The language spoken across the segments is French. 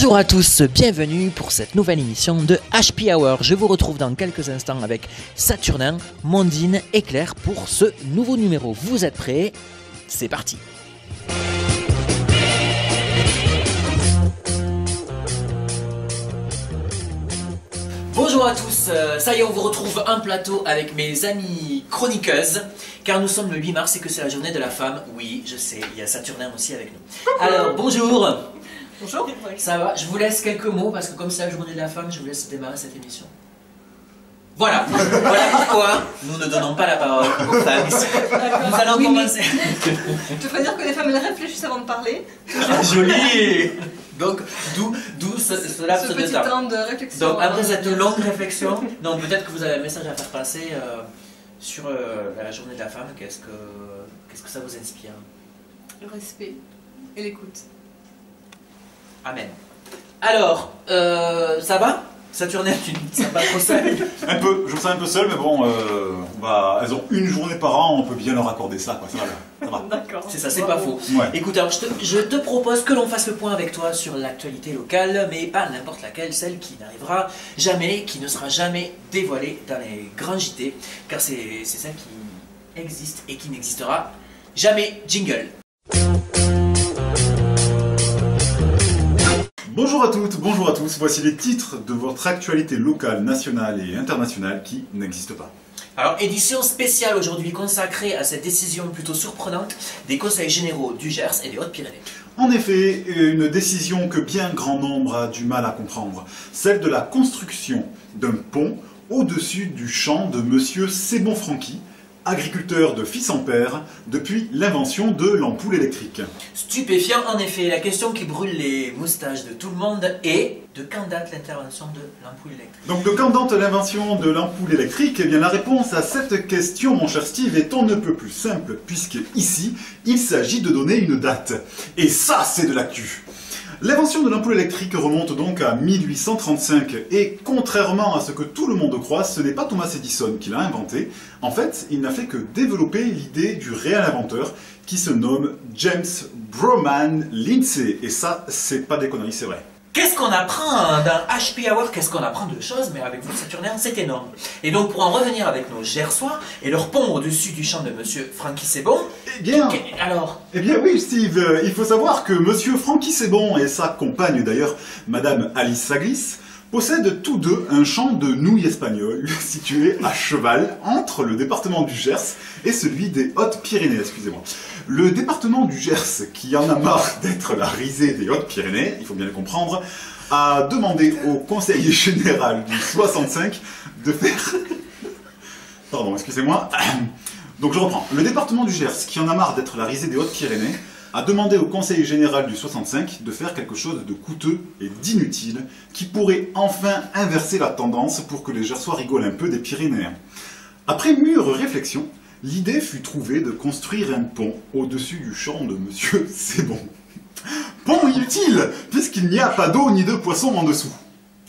Bonjour à tous, bienvenue pour cette nouvelle émission de HP Hour. Je vous retrouve dans quelques instants avec Saturnin, Mondine et Claire pour ce nouveau numéro. Vous êtes prêts? C'est parti! Bonjour à tous, ça y est, on vous retrouve un plateau avec mes amies chroniqueuses, car nous sommes le 8 mars et que c'est la journée de la femme. Oui, je sais, il y a Saturnin aussi avec nous. Alors, bonjour. Bonjour. Ça va, je vous laisse quelques mots, parce que comme c'est la journée de la femme, je vous laisse démarrer cette émission. Voilà, voilà pourquoi nous ne donnons pas la parole aux femmes ici. Nous allons commencer. Tu veux dire que les femmes elles réfléchissent avant de parler? Joli. Donc, d'où ce laps Ce de petit temps. temps de réflexion. Donc, après cette longue réflexion, donc peut-être que vous avez un message à faire passer sur la journée de la femme. Qu'est-ce que ça vous inspire? Le respect et l'écoute. Amen. Alors, ça va? Saturnin, tu ne pas trop seul? Un peu, je me sens un peu seul, mais bon, elles ont une journée par an, on peut bien leur accorder ça, quoi. Ça va. D'accord. C'est ça, c'est pas faux. Ouais. Écoute, alors je te propose que l'on fasse le point avec toi sur l'actualité locale, mais pas n'importe laquelle, celle qui n'arrivera jamais, qui ne sera jamais dévoilée dans les grands JT, car c'est celle qui existe et qui n'existera jamais. Jingle. Bonjour à toutes, bonjour à tous, voici les titres de votre actualité locale, nationale et internationale qui n'existent pas. Alors, édition spéciale aujourd'hui consacrée à cette décision plutôt surprenante des conseils généraux du Gers et des Hautes-Pyrénées. En effet, une décision que bien grand nombre a du mal à comprendre, celle de la construction d'un pont au-dessus du champ de Monsieur Sebon-Franqui, agriculteur de fils en père depuis l'invention de l'ampoule électrique. Stupéfiant en effet, la question qui brûle les moustaches de tout le monde est de quand date l'intervention de l'ampoule électrique? Donc de quand date l'invention de l'ampoule électrique? Eh bien la réponse à cette question, mon cher Steve, est on ne peut plus simple, puisque ici, il s'agit de donner une date. Et ça, c'est de l'actu. L'invention de l'ampoule électrique remonte donc à 1835 et contrairement à ce que tout le monde croit, ce n'est pas Thomas Edison qui l'a inventé. En fait, il n'a fait que développer l'idée du réel inventeur qui se nomme James Broman Lindsay. Et ça, c'est pas des conneries, c'est vrai. Qu'est-ce qu'on apprend dans HP Hour? Qu'est-ce qu'on apprend de choses? Mais avec vous, Saturnin, c'est énorme. Et donc, pour en revenir avec nos Gersois et leur pont au-dessus du champ de Monsieur Franqui Sebon... Eh bien... Alors? Eh bien oui, Steve, il faut savoir que Monsieur Franqui Sebon et sa compagne d'ailleurs, Madame Alice Saglis, possèdent tous deux un champ de nouilles espagnoles situé à cheval entre le département du Gers et celui des Hautes-Pyrénées, excusez-moi. Le département du Gers, qui en a marre d'être la risée des Hautes-Pyrénées, il faut bien le comprendre, a demandé au conseiller général du 65 de faire... Pardon, excusez-moi. Donc je reprends. Le département du Gers, qui en a marre d'être la risée des Hautes-Pyrénées, a demandé au conseiller général du 65 de faire quelque chose de coûteux et d'inutile qui pourrait enfin inverser la tendance pour que les Gersois rigolent un peu des Pyrénéens. Après mûre réflexion, l'idée fut trouvée de construire un pont au-dessus du champ de Monsieur Sebon. Pont inutile, puisqu'il n'y a pas d'eau ni de poissons en dessous.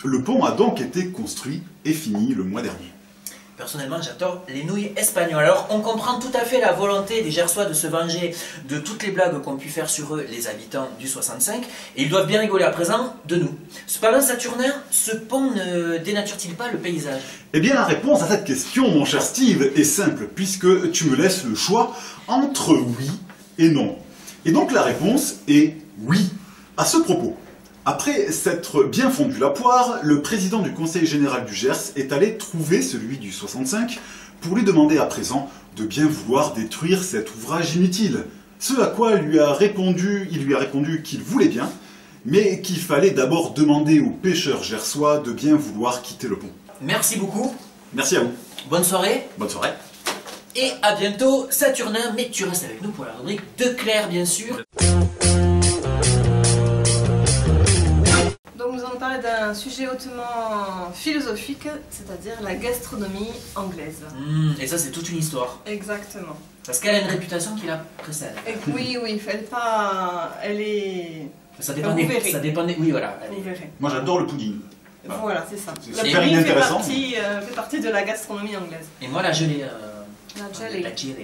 Le pont a donc été construit et fini le mois dernier. Personnellement, j'adore les nouilles espagnoles. Alors, on comprend tout à fait la volonté des Gersois de se venger de toutes les blagues qu'ont pu faire sur eux les habitants du 65, et ils doivent bien rigoler à présent de nous. Cependant, Saturnin, ce pont ne dénature-t-il pas le paysage? Eh bien, la réponse à cette question, mon cher Steve, est simple, puisque tu me laisses le choix entre oui et non. Et donc, la réponse est oui. À ce propos, après s'être bien fondu la poire, le président du conseil général du Gers est allé trouver celui du 65 pour lui demander à présent de bien vouloir détruire cet ouvrage inutile. Ce à quoi il lui a répondu qu'il voulait bien, mais qu'il fallait d'abord demander aux pêcheurs gersois de bien vouloir quitter le pont. Merci beaucoup. Merci à vous. Bonne soirée. Bonne soirée. Et à bientôt, Saturnin, mais tu restes avec nous pour la rubrique de Claire, bien sûr. Donc nous allons parler d'un sujet hautement philosophique, c'est-à-dire la gastronomie anglaise. Et ça, c'est toute une histoire. Exactement. Parce qu'elle a une réputation qui la précède. Et oui, elle est... Ça dépendait. Vous verrez. Ça dépendait. Oui, voilà. Vous verrez. Moi j'adore le pudding. Voilà, c'est ça. C'est Le super pudding inintéressant. fait partie de la gastronomie anglaise. Et moi, la gelée.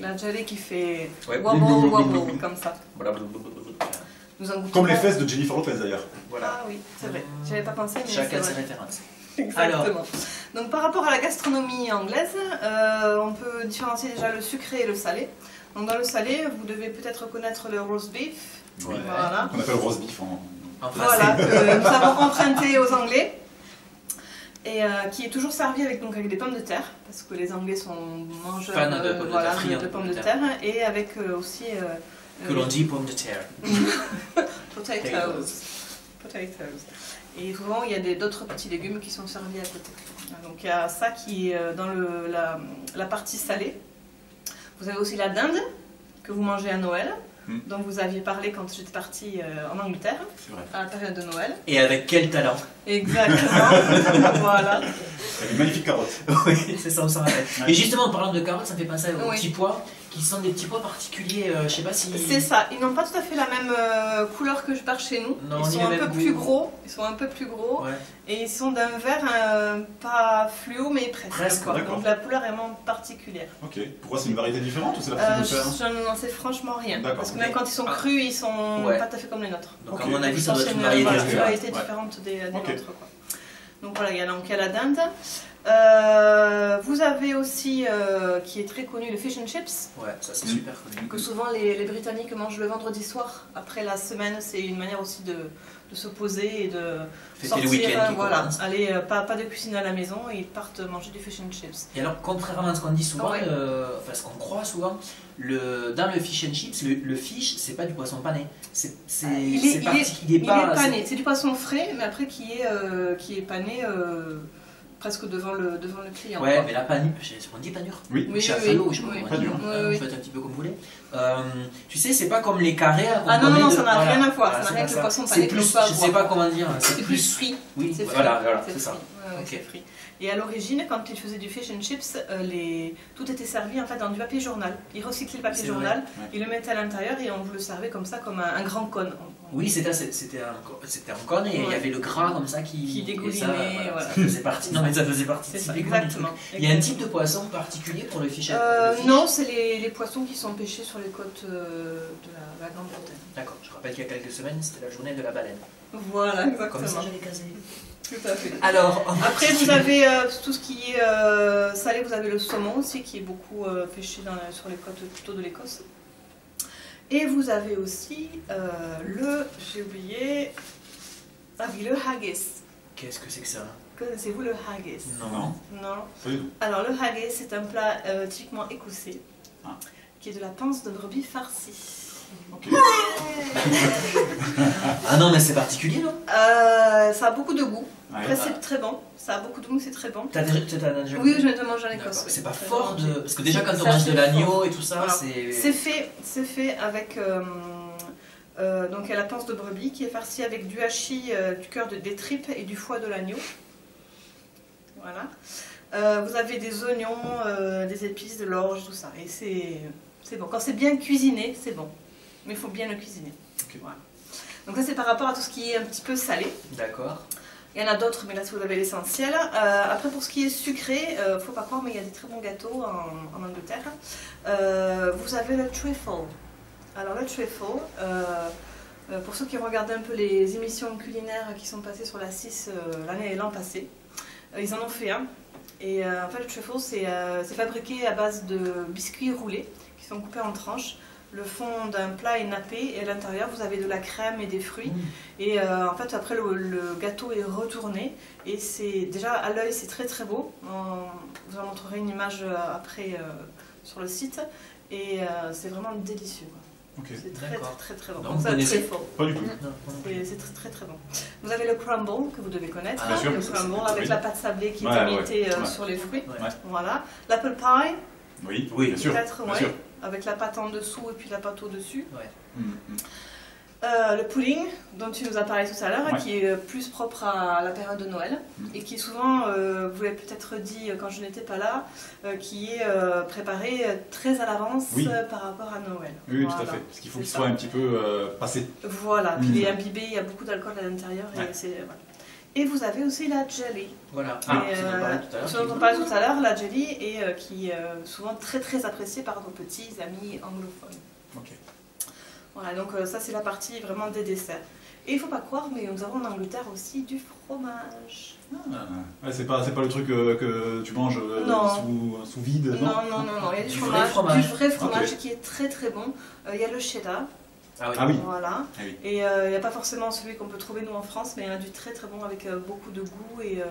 La gelée qui fait Ouais. wobble, wobble, comme ça. nous en goûterons. Comme les fesses de Jennifer Lopez d'ailleurs. Voilà. Ah oui, c'est vrai. J'avais pas pensé, mais Chacun c'est ses vrai. références. Exactement. Donc par rapport à la gastronomie anglaise, on peut différencier déjà le sucré et le salé. Donc dans le salé, vous devez peut-être connaître le roast beef. Oui. Voilà. On appelle roast beef En français. Voilà, que nous avons emprunté aux Anglais. Et qui est toujours servi avec, donc, avec des pommes de terre, parce que les Anglais sont mangeurs Fans de pommes de voilà, terre, friands de pommes de terre, et avec aussi Que l'on dit pommes de terre. potatoes. Et souvent il y a d'autres petits légumes qui sont servis à côté. Donc il y a ça qui est dans la partie salée. Vous avez aussi la dinde que vous mangez à Noël, dont vous aviez parlé quand j'étais partie en Angleterre, à la période de Noël. Et avec quel talent. Exactement, voilà. Avec une magnifique carotte. Oui, c'est ça, on s'en rappelle. Ouais. Et justement, en parlant de carottes, ça me fait penser aux Oui. petits pois, qui sont des petits pois particuliers, je sais pas si... C'est ça, ils n'ont pas tout à fait la même couleur que par chez nous. Non, Ils ni sont le un même peu goût. plus gros, ils sont un peu plus gros, Ouais. et ils sont d'un vert pas fluo mais presque. Presque, quoi. d'accord. Donc la couleur est vraiment particulière. Ok. Pourquoi c'est une variété différente ou c'est la façon de faire Je n'en sais franchement rien, D'accord, parce que ok. même quand ils sont crus, ils sont Ouais. pas tout à fait comme les nôtres. Donc Ok. à mon avis, ça Je doit pense être une que variété voilà, différente. variété Ouais. différente des Ok. nôtres. Quoi. Donc voilà, il y a la dinde. Vous avez aussi, qui est très connu, le fish and chips, Ouais, ça c'est super connu. que souvent les Britanniques mangent le vendredi soir. Après la semaine, c'est une manière aussi de se poser et de Fêter sortir. le week-end qui Voilà, commence. aller, pas de cuisine à la maison, et ils partent manger du fish and chips. Et alors, contrairement à ce qu'on dit souvent, Ouais. enfin ce qu'on croit souvent, dans le fish and chips, le fish, c'est pas du poisson pané. Il est pas... pané, c'est du poisson frais, mais après qui est pané presque devant le client. Ouais, quoi. mais la panure, on dit panure. Oui. Oui, Chafalo, je sais pas oui. comment Panure. dire. Oui, oui. Vous faites un petit peu comme vous voulez. Tu sais, c'est pas comme les carrés. Ah non, non, ça n'a voilà. rien à voir, Voilà, ça n'a c'est rien pas avec le ça. poisson C'est pané que plus, l'on peut je sais avoir. pas comment dire. C'est plus frit. Oui, C'est voilà, frit. c'est ça. frit. Ouais, ouais, Ok. c'est frit. Et à l'origine, quand ils faisaient du fish and chips, tout était servi en fait dans du papier journal. Ils recyclaient le papier C'est journal, vrai, ouais. ils le mettaient à l'intérieur et on vous le servait comme ça, comme un grand cône. Oui, c'était un cône et il y Ouais. avait le gras comme ça Qui et dégoulinait, ça, voilà. ça faisait partie. Non, mais ça faisait partie. C'est ça, typiquement du exactement. truc. Il y a un type de poisson particulier pour le fish. le fish Non, c'est les poissons qui sont pêchés sur les côtes de la Grande-Bretagne. D'accord. Je rappelle qu'il y a quelques semaines, c'était la journée de la baleine. Voilà, Comme exactement. ça, j'avais casé. Tout à fait. Alors, Après, vous avez tout ce qui est salé, vous avez le saumon aussi, qui est beaucoup pêché sur les côtes plutôt de l'Écosse. Et vous avez aussi j'ai oublié, ah oui, le haggis. qu'est-ce que c'est que ça? Connaissez-vous le haggis? Non. Non. Pas du tout. Alors le haggis, c'est un plat typiquement écossais, Ah. qui est de la panse de brebis farcie. Ok. Ah non, mais c'est particulier, non? Ça a beaucoup de goût. Ouais. Après, c'est très bon. Ça a beaucoup de goût, c'est très bon. T'as déjà Oui, je viens de manger en D'accord. Écosse. Oui. C'est pas J'ai fort mangé. de. Parce que déjà, quand C'est on mange assez de l'agneau fort. et tout ça, Voilà. c'est. C'est fait avec donc il y a la panse de brebis qui est farcie avec du hachis, du cœur des tripes et du foie de l'agneau. Voilà. Vous avez des oignons, des épices, de l'orge, tout ça. Et c'est bon. Quand c'est bien cuisiné, c'est bon. Mais il faut bien le cuisiner. Ok. Voilà. Donc ça c'est par rapport à tout ce qui est un petit peu salé. D'accord. Il y en a d'autres, mais là si vous avez l'essentiel. Après pour ce qui est sucré, faut pas croire, mais il y a des très bons gâteaux en Angleterre. Vous avez le trifle. Alors le trifle, pour ceux qui regardent un peu les émissions culinaires qui sont passées sur la 6 l'an passé, ils en ont fait un. Et en fait le trifle c'est fabriqué à base de biscuits roulés qui sont coupés en tranches. Le fond d'un plat est nappé et à l'intérieur vous avez de la crème et des fruits. Et en fait après le gâteau est retourné et c'est déjà à l'œil c'est très très beau. Vous en montrerez une image après sur le site et c'est vraiment délicieux. Quoi. Ok. C'est très, D'accord. très très bon. Donc, Donc vous ça, connaissez très fort. Pas du tout. Non, non plus. C'est très, très très bon. Vous avez le crumble que vous devez connaître, Ah, bien sûr, le ça, crumble c'est- avec oui. la pâte sablée qui Ouais, est ouais, imitée ouais. sur les fruits. Ouais. Voilà. L'apple pie, Oui, Oui, bien sûr. peut-être, Bien ouais, sûr. avec la pâte en dessous et puis la pâte au-dessus. Mm, mm. Le pudding, dont tu nous as parlé tout à l'heure, Ouais. qui est plus propre à la période de Noël et qui souvent, vous l'avez peut-être dit quand je n'étais pas là, qui est préparé très à l'avance Oui. Par rapport à Noël. Oui, Voilà. tout à fait. Parce qu'il faut C'est qu'il ça. soit un petit peu passé. Voilà, puis il est Mm. imbibé, il y a beaucoup d'alcool à l'intérieur. Ouais. Voilà. Et vous avez aussi la jelly. Voilà. Et, Ce dont on parlait tout à l'heure. ce dont on parlait tout à l'heure, la jelly, et qui est souvent très très appréciée par nos petits amis anglophones. Ok. Voilà, donc ça c'est la partie vraiment des desserts. Et il ne faut pas croire, mais nous avons en Angleterre aussi du fromage. Ouais, c'est pas le truc que tu manges sous vide, non? Non, il y a Du vrai fromage. du vrai fromage Ok. qui est très très bon. Il y a le cheddar, Ah oui. Ah oui. voilà. Ah oui. Et il n'y a pas forcément celui qu'on peut trouver nous en France, mais il y en a du très très bon avec beaucoup de goût. Et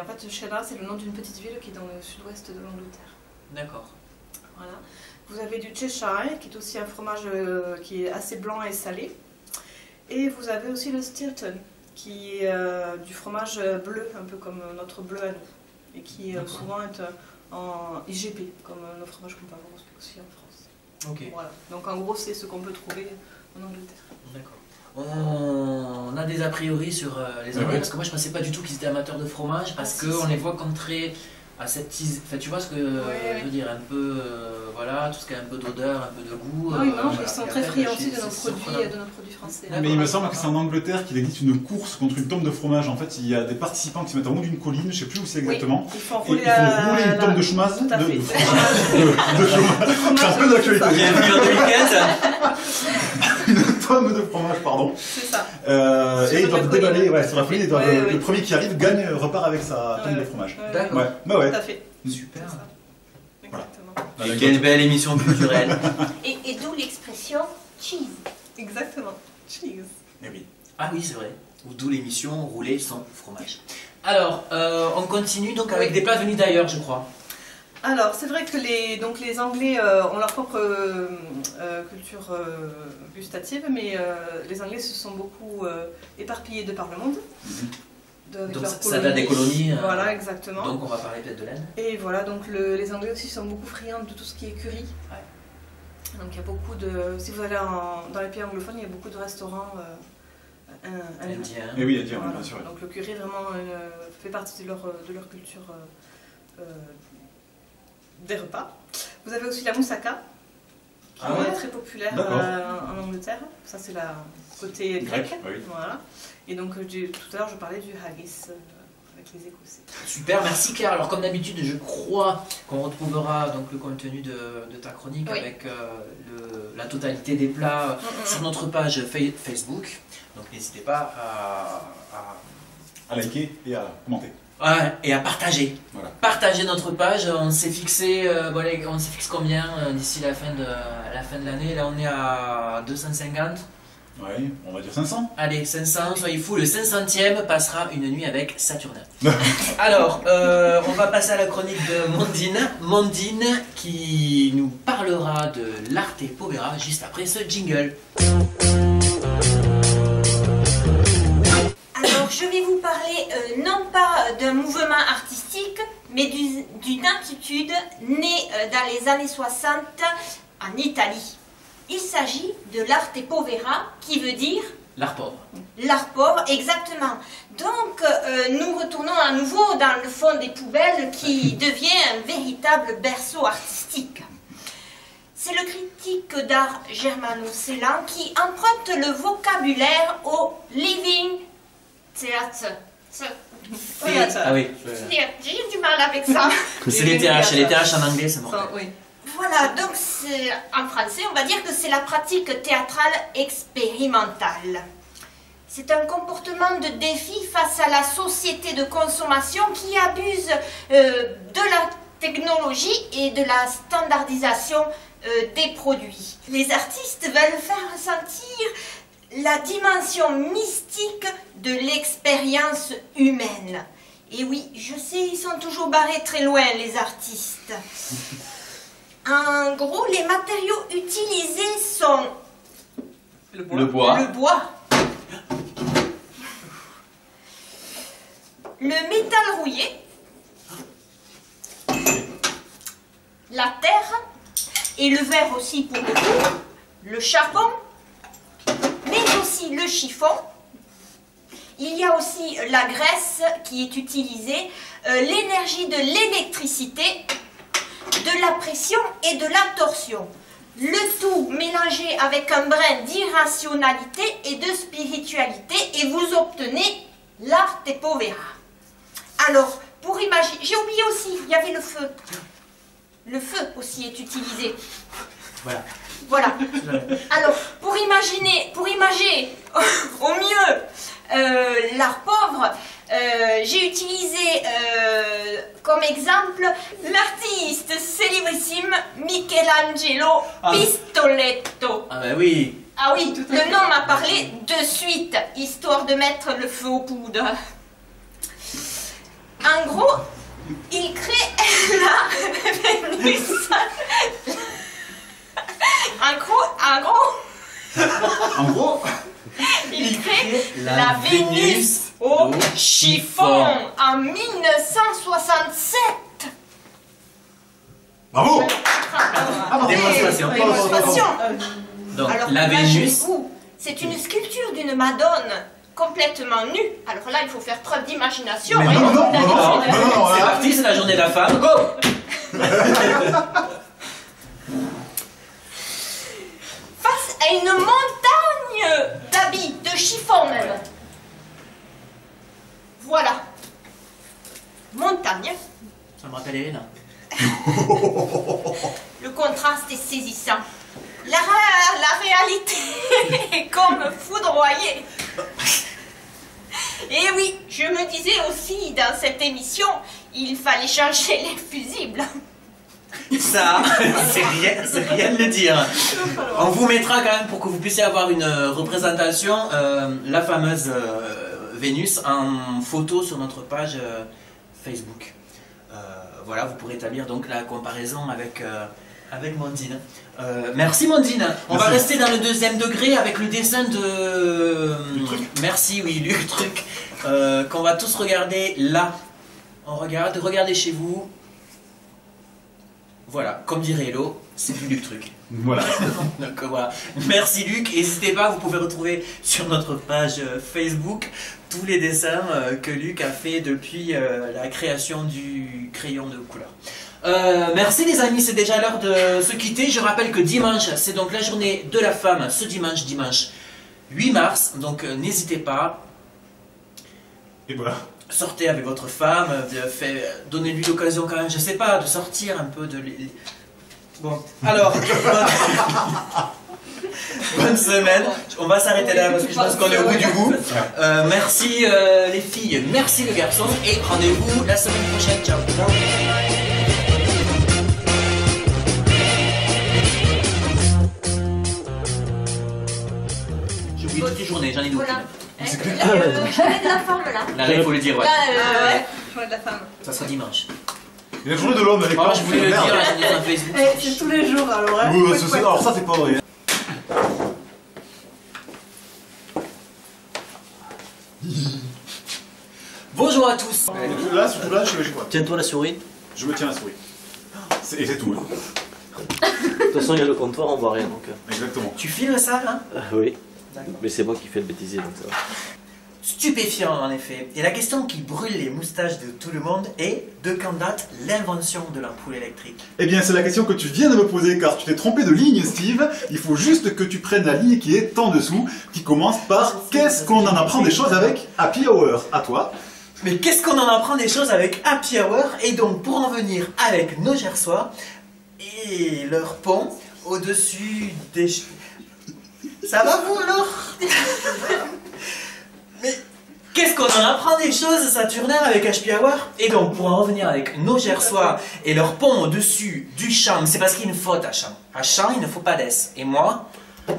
en fait, le cheddar, c'est le nom d'une petite ville qui est dans le sud-ouest de l'Angleterre. D'accord. Voilà. Vous avez du Cheshire, qui est aussi un fromage qui est assez blanc et salé. Et vous avez aussi le Stilton, qui est du fromage bleu, un peu comme notre bleu à nous. Et qui souvent est en IGP, comme nos fromages qu'on peut avoir aussi en France. Ok. Voilà. Donc en gros, c'est ce qu'on peut trouver en Angleterre. D'accord. On a des a priori sur les Anglais, Ouais. parce que moi je pensais pas du tout qu'ils étaient amateurs de fromage, parce Ah, si, qu'on si. les voit comme très aseptisés. Enfin, tu vois ce que je veux dire, un peu, voilà, tout ce qui a un peu d'odeur, un peu de goût. Oui, non, voilà. ils sont Et très après, friands c'est- aussi de c'est nos surprenant. produits français. D'accord. Mais il me semble que c'est en Angleterre qu'il existe une course contre une tombe de fromage. En fait, il y a des participants qui se mettent en haut d'une colline, je sais plus où c'est exactement. Oui, il faut Et il faut rouler une tombe de chômage. Tout à fait. De fromage. C'est un peu d'actualité. Bienvenue en 2015. Une tonne de fromage, pardon. C'est ça. Et ils doivent déballer, ouais, sur la colline, Ouais. le premier qui arrive gagne, repart avec sa tonne de fromage. D'accord. Ouais. Tout à fait. Super. C'est ça. Exactement. Quelle belle émission culturelle. Et d'où l'expression cheese. Exactement. Cheese. Eh oui. Ah oui, c'est vrai. D'où l'émission Rouler sans fromage. Alors, on continue donc avec des plats venus d'ailleurs, je crois. Alors, c'est vrai que les Anglais ont leur propre culture gustative, mais les Anglais se sont beaucoup éparpillés de par le monde. Avec Donc leurs ça date des colonies. Voilà, exactement. Donc on va parler peut-être de laine. Et voilà, donc les Anglais aussi sont beaucoup friands de tout ce qui est curry. Ouais. Donc il y a beaucoup de... Si vous allez dans les pays anglophones, il y a beaucoup de restaurants indiens. Indien. Eh oui, à dire, Voilà. bien sûr. Donc le curry vraiment fait partie de leur culture des repas. Vous avez aussi la moussaka, qui Ah ouais. est très populaire D'accord. en Angleterre. Ça c'est la côté grec. Grec, oui. Voilà. Et donc tout à l'heure je parlais du haggis avec les Écossais. Super, merci Claire. Alors comme d'habitude, je crois qu'on retrouvera donc le contenu de ta chronique Oui. avec la totalité des plats sur notre page Facebook. Donc n'hésitez pas À liker et à commenter. et à partager. Voilà. Partager notre page. On s'est fixé, on s'est fixé combien d'ici la fin de l'année. Là, on est à 250. Ouais, on va dire 500. Allez, 500, soyez fous, le 500e passera une nuit avec Saturnin. Alors, on va passer à la chronique de Mondine. Mondine qui nous parlera de l'arte povera juste après ce jingle. Alors, je vais vous parler non pas d'un mouvement artistique, mais d'une attitude née dans les années 60 en Italie. Il s'agit de l'arte povera, qui veut dire L'art pauvre. l'art pauvre, exactement. Donc, nous retournons à nouveau dans le fond des poubelles qui devient un véritable berceau artistique. C'est le critique d'art germano-célan qui emprunte le vocabulaire au living theatre. Ah oui. J'ai du mal avec ça. C'est les TH. Les TH en anglais, c'est mortel. Oui. Voilà, donc en français, on va dire que c'est la pratique théâtrale expérimentale. C'est un comportement de défi face à la société de consommation qui abuse de la technologie et de la standardisation des produits. Les artistes veulent faire ressentir la dimension mystique de l'expérience humaine. Et oui, je sais, ils sont toujours barrés très loin, les artistes. En gros, les matériaux utilisés sont Le bois. le bois, le métal rouillé, la terre, et le verre aussi pour le coup, le charbon, mais aussi le chiffon. Il y a aussi la graisse qui est utilisée, l'énergie de l'électricité, de la pression et de la torsion. Le tout mélangé avec un brin d'irrationalité et de spiritualité et vous obtenez l'arte povera. Alors, pour imaginer, j'ai oublié aussi, il y avait le feu. Le feu aussi est utilisé. Voilà. Voilà. Alors, pour imager au mieux l'art pauvre, j'ai utilisé comme exemple l'artiste célébrissime Michelangelo Pistoletto. Ah bah oui. Ah oui, le nom m'a parlé de suite, histoire de mettre le feu aux poudres. En gros, il crée la Vénus. En gros, il crée la Vénus au chiffon en 1967. bravo. Démonstration. Démonstration. Donc, Alors, la Vénus. imaginez-vous, c'est une sculpture d'une Madone complètement nue. Alors là, il faut faire preuve d'imagination. Mais hein, non, non, d'habitude. non, C'est parti, c'est la journée de la femme. Go! Face à une montagne d'habits, de chiffon même. Voilà. Montagne. Ça me rappelle Elena. Le contraste est saisissant. La réalité est comme foudroyée. Et oui, je me disais aussi dans cette émission, il fallait changer les fusibles. Ça, c'est rien de le dire. On vous mettra quand même pour que vous puissiez avoir une représentation, la fameuse Vénus en photo sur notre page Facebook. Voilà, vous pourrez établir donc la comparaison avec Mondine. Merci Mondine. On va rester dans le deuxième degré avec le dessin de... Merci, oui, Luc Truc. Qu'on va tous regarder là. On regarde, regardez chez vous. Voilà, comme dirait Hello, c'est du Luc Truc. Voilà. Donc voilà. Merci Luc, n'hésitez pas, vous pouvez retrouver sur notre page Facebook tous les dessins que Luc a fait depuis la création du crayon de couleur. Merci les amis, c'est déjà l'heure de se quitter. Je rappelle que dimanche, c'est donc la journée de la femme, ce dimanche 8 mars, donc n'hésitez pas. Et voilà. Sortez avec votre femme, donnez-lui l'occasion quand même, je sais pas, de sortir un peu de... Bon, alors, bonne semaine, on va s'arrêter là parce que je pense qu'on est au bout du bout. Merci les filles, merci les garçons et rendez-vous la semaine prochaine, ciao. J'ai oublié toutes les journées, j'en ai d'autres. Voilà. Journée de la femme là. Là, il faut le dire, ouais. Ouais, journée de la femme. Ça sera dimanche. Et la journée de l'homme avec Ah, moi, je voulais le dire, là, j'ai mis un Facebook. C'est tous les jours alors. Hein. Oui, alors ça c'est pas vrai. Bonjour à tous. Là, surtout là, je fais quoi? Tiens-toi la souris. Je me tiens la souris. Et c'est tout. Hein. De toute façon, il y a le comptoir, on voit rien donc. Exactement. Tu filmes ça là? Oui. D'accord. Mais c'est moi qui fais le bêtisier donc ça va. Stupéfiant en effet. Et la question qui brûle les moustaches de tout le monde est de quand date l'invention de l'ampoule électrique? Eh bien, c'est la question que tu viens de me poser car tu t'es trompé de ligne, Steve. Il faut juste que tu prennes la ligne qui est en dessous, qui commence par qu'est-ce qu'on en apprend des choses avec Happy Hour. À toi. Mais qu'est-ce qu'on en apprend des choses avec Happy Hour? Et donc pour en venir avec nos Gersois et leur pont au-dessus des... Ça va vous alors? Mais qu'est-ce qu'on en apprend des choses, Saturnaire, avec Happy Hour? Et donc, pour en revenir avec nos Gersois et leur pont au-dessus du champ, c'est parce qu'il y a une faute à champ. À champ, il ne faut pas d'ess. Et moi,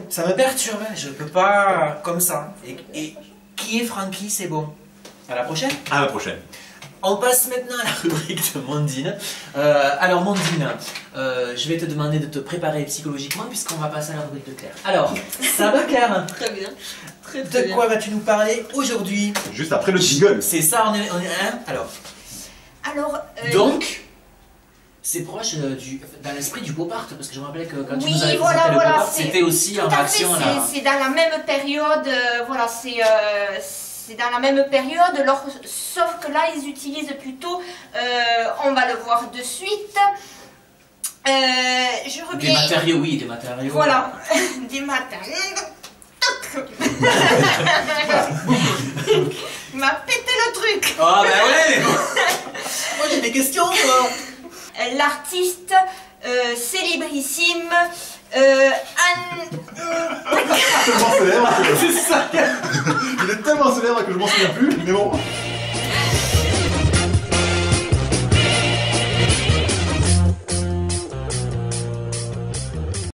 ça me perturbe, je peux pas comme ça. Et qui est Francky, c'est bon. À la prochaine. À la prochaine. On passe maintenant à la rubrique de Mondine. Alors Mondine, je vais te demander de te préparer psychologiquement puisqu'on va passer à la rubrique de Claire. Alors, ça va Claire? Très bien. Très De bien. quoi vas-tu nous parler aujourd'hui? Juste après le jingle. C'est ça, on est hein? Alors, donc, c'est proche dans l'esprit du pop art, parce que je me rappelle que quand tu Oui, nous avais voilà, présenté le voilà, pop art, c'est- c'était aussi Tout en à fait, réaction à la... c'est dans la même période, voilà, c'est dans la même période, sauf que là ils utilisent plutôt, on va le voir de suite, je Des reviens... matériaux, oui, des matériaux. Voilà, des matériaux. Il m'a pété le truc. Ah ben ouais. Moi j'ai des questions, moi. L'artiste célébrissime Tellement célèbre que... C'est ça. Il est tellement célèbre que je m'en souviens plus, mais bon.